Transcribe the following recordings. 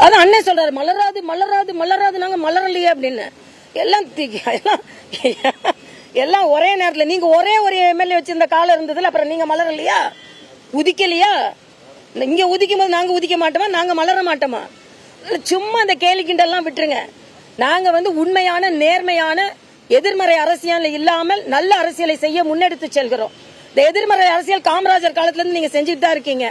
அதான் அண்ணன் சொல்றாரு, மலராது மலராது மலராது, நாங்க மலரலையே அப்படின்னு. எல்லாம் ஒரே நேரத்தில் நீங்க ஒரே ஒரு எம்எல்ஏ வச்சிருந்த காலம் இருந்ததுல, அப்புறம் நீங்க மலரலையா, உதிக்கலையா? இங்க உதிக்கும் போது நாங்க உதிக்க மாட்டோமா, நாங்க மலர மாட்டோமா? சும்மா அந்த கேலி கிண்டெல்லாம் விட்டுருங்க. நாங்க உண்மையான நேர்மையான எதிர்மறை அரசியல் இல்லாமல் நல்ல அரசியலை செய்ய முன்னெடுத்து செல்கிறோம். இந்த எதிர்மறை அரசியல் காமராஜர் காலத்துல இருந்து நீங்க செஞ்சுட்டு தான் இருக்கீங்க.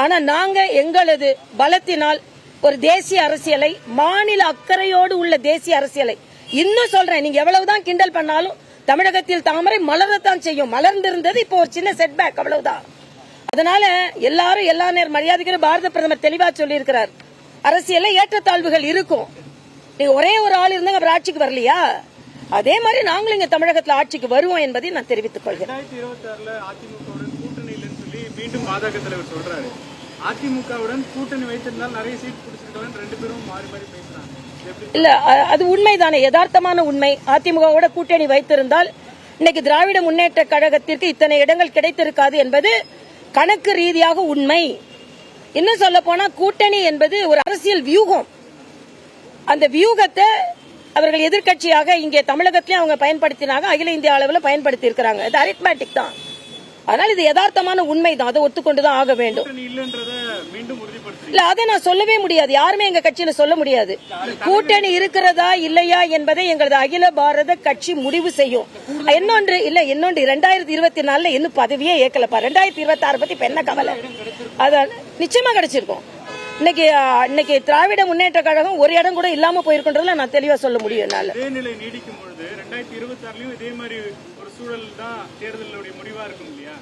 ஆனா நாங்க எங்களது பலத்தினால் ஒரு தேசிய அரசியலை, மாநில அக்கறையோடு உள்ள தேசிய அரசியலை, இன்னும் சொல்றேன், நீங்க எவ்வளவுதான் கிண்டல் பண்ணாலும் தமிழகத்தில் தாமரை மலரத்தான் செய்யும். மலர்ந்திருந்தது இப்போ ஒரு சின்ன செட்பேக், அவ்வளவுதான். அதனால எல்லாரும் எல்லா நேரம் மரியாதைக்கு பாரத பிரதமர் தெளிவா சொல்லி இருக்கிறார், அரசியல ஏற்றத்தாழ்வுகள் இருக்கும். நீங்க ஒரே ஒரு ஆள் இருந்தாங்க, அப்புறம் ஆட்சிக்கு வரலையா? அதே மாதிரி நாங்களும் இங்க தமிழகத்தில் ஆட்சிக்கு வருவோம் என்பதை நான் தெரிவித்துக் கொள்கிறேன். 2026 அதிமுகவுடன் கூட்டணி இல்லைன்னு சொல்லி மீண்டும் பாஜக தலைவர் சொல்றாரு. அதிமுகவுடன் கூட்டணி வைத்திருந்தால் நிறைய சீட் பிடிச்சிருக்கலாம், ரெண்டு பேரும் மாறி மாறி பேசுறாங்க. இல்ல, அது உண்மைதானே, யதார்த்தமான உண்மை. அதிமுகவோட கூட்டணி வைத்திருந்தால் இன்னைக்கு திராவிட முன்னேற்ற கழகத்திற்கு இத்தனை இடங்கள் கிடைத்திருக்காது என்பது கணக்கு ரீதியாக உண்மை. இன்னும் சொல்ல போனா கூட்டணி என்பது ஒரு அரசியல் வியூகம். அந்த வியூகத்தை அவர்கள் எதிர்கட்சியாக இங்கே தமிழகத்திலும் அவங்க பயன்படுத்தினாங்க, அகில இந்திய அளவில் பயன்படுத்தி இருக்கிறாங்க. இது அரித்மேட்டிக் தான். அதனால இது யதார்த்தமான உண்மைதான், அதை ஒத்துக்கொண்டுதான் ஆக வேண்டும். இல்ல, அதை நான் சொல்லவே முடியாது, யாருமே எங்க கட்சியில சொல்ல முடியாது. கூட்டணி இருக்கிறதா இல்லையா என்பதை எங்களது அகில பாரத கட்சி முடிவு செய்யும். இன்னொன்று 2024 இன்னும் பதவியே ஏற்கலப்பா. 2026 பத்தி இப்ப என்ன கவலை? அதான் நிச்சயமா கிடைச்சிருக்கும். இன்னைக்கு திராவிட முன்னேற்ற கழகம் ஒரு இடம் கூட இல்லாம போயிருக்குன்றதுல நான் தெளிவா சொல்ல முடியும். என்னால இதே நிலை நீடிக்கும் பொழுது 2026 இதே மாதிரி ஒரு சூழல் தான் தேர்தலுடைய முடிவா இருக்கும் இல்லையா?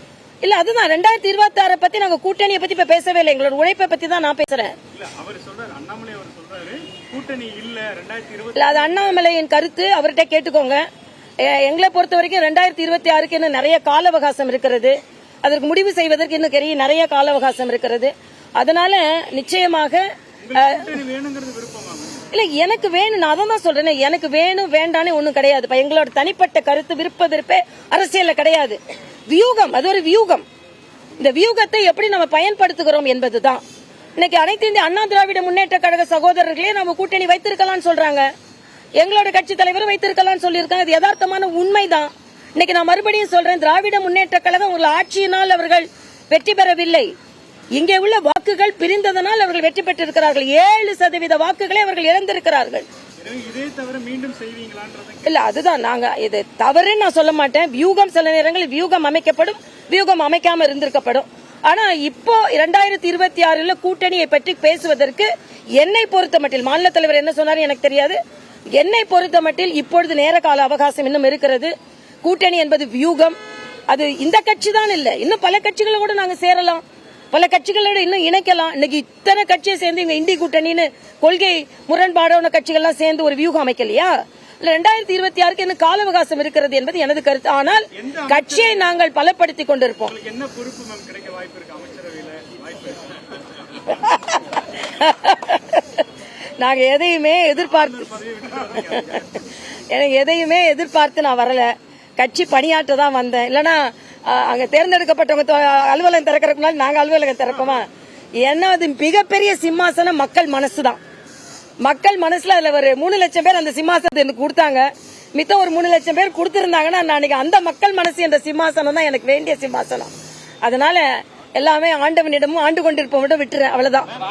இல்ல, அதுதான் 2026 பத்தி நாங்க கூட்டணியை பத்தி இப்ப பேசவே இல்லை, எங்களோட உழைப்பை பத்தி தான் நான் பேசுறேன். இல்ல, அவர் சொல்றாரு, அண்ணாமலை அவர் சொல்றாரு கூட்டணி இல்ல 2026. இல்ல, அது அண்ணாமலையின் கருத்து, அவர்கிட்ட கேட்டுக்கோங்க. எங்களை பொறுத்த வரைக்கும் 2026 இன்னும் நிறைய கால அவகாசம் இருக்கிறது. அதற்கு முடிவு செய்வதற்கு இன்னும் நிறைய கால அவகாசம் இருக்கிறது. அதனால நிச்சயமாக இல்ல, எனக்கு வேணும், நான் அதான் சொல்றேன், எனக்கு வேணும் வேண்டானே ஒண்ணும் கிடையாது. எங்களோட தனிப்பட்ட கருத்து விருப்ப அரசியல்ல கிடையாது. வியூகம், அது ஒரு வியூகம். இந்த வியூகத்தை எப்படி நம்ம பயன்படுத்துகிறோம் என்பதுதான். இன்னைக்கு அனைத்து இந்திய அண்ணா திராவிட முன்னேற்ற கழக சகோதரர்களே நம்ம கூட்டணி வைத்திருக்கலாம்னு சொல்றாங்க, எங்களோட கட்சி தலைவரும் வைத்திருக்கலாம்னு சொல்லியிருக்காங்க. இது யதார்த்தமான உண்மைதான். இன்னைக்கு நான் மறுபடியும் சொல்றேன், திராவிட முன்னேற்ற கழகம் உங்கள் ஆட்சியினால் அவர்கள் வெற்றி பெறவில்லை, இங்கே உள்ள வாக்குகள் பிரிந்ததனால் அவர்கள் வெற்றி பெற்றிருக்கிறார்கள். 7% வாக்குகளை அவர்கள் இழந்திருக்கிறார்கள். இல்ல, அதுதான் நாங்க இது தவறு நான் சொல்ல மாட்டேன். வியூகம் சில நேரங்களில் வியூகம் அமைக்கப்படும், வியூகம் அமைக்காம இருந்திருக்கப்படும். ஆனா இப்போ 2026 கூட்டணியை பற்றி பேசுவதற்கு என்னை பொறுத்த மட்டில், மாநில தலைவர் என்ன சொன்னாரு எனக்கு தெரியாது, என்னை பொறுத்த மட்டில் இப்பொழுது நேர கால அவகாசம் இன்னும் இருக்கிறது. கூட்டணி என்பது வியூகம். அது இந்த கட்சி தான் இல்ல, இன்னும் பல கட்சிகளை கூட நாங்க சேரலாம், பல கட்சிகளோட இன்னும் இணைக்கலாம். இன்னைக்கு இத்தனை கட்சியை சேர்ந்து இங்க இந்தி கூட்டணின்னு கொள்கை முரண்பாடான கட்சிகள்லாம் சேர்ந்து ஒரு வியூகம் அமைக்கலையா? 2026 இன்னும் கால அவகாசம் இருக்கிறது என்பது எனது கருத்து. ஆனால் கட்சியை நாங்கள் பலப்படுத்திக் கொண்டிருப்போம். நாங்க எதையுமே எதிர்பார்த்து நான் வரல, கட்சி பணியாற்ற தான் வந்தேன். இல்லனா அங்க தேர்ந்தெடுக்கப்பட்டவங்க அலுவலகம் திறக்கிறதுக்கு முன்னாடி நாங்க அலுவலகம் திறப்போமா? ஏன்னா அது மிகப்பெரிய சிம்மாசனம் மக்கள் மனசுதான். மக்கள் மனசுல அதுல ஒரு 3 லட்சம் பேர் அந்த சிம்மாசனத்தை எனக்கு கொடுத்தாங்க. மித்தம் ஒரு 3 லட்சம் பேர் கொடுத்திருந்தாங்கன்னா நான் அந்த மக்கள் மனசு என்ற சிம்மாசனம் தான் எனக்கு வேண்டிய சிம்மாசனம். அதனால எல்லாமே ஆண்டவனிடமும் ஆண்டு கொண்டிருப்பவனிடம் விட்டுறேன், அவ்வளவுதான்.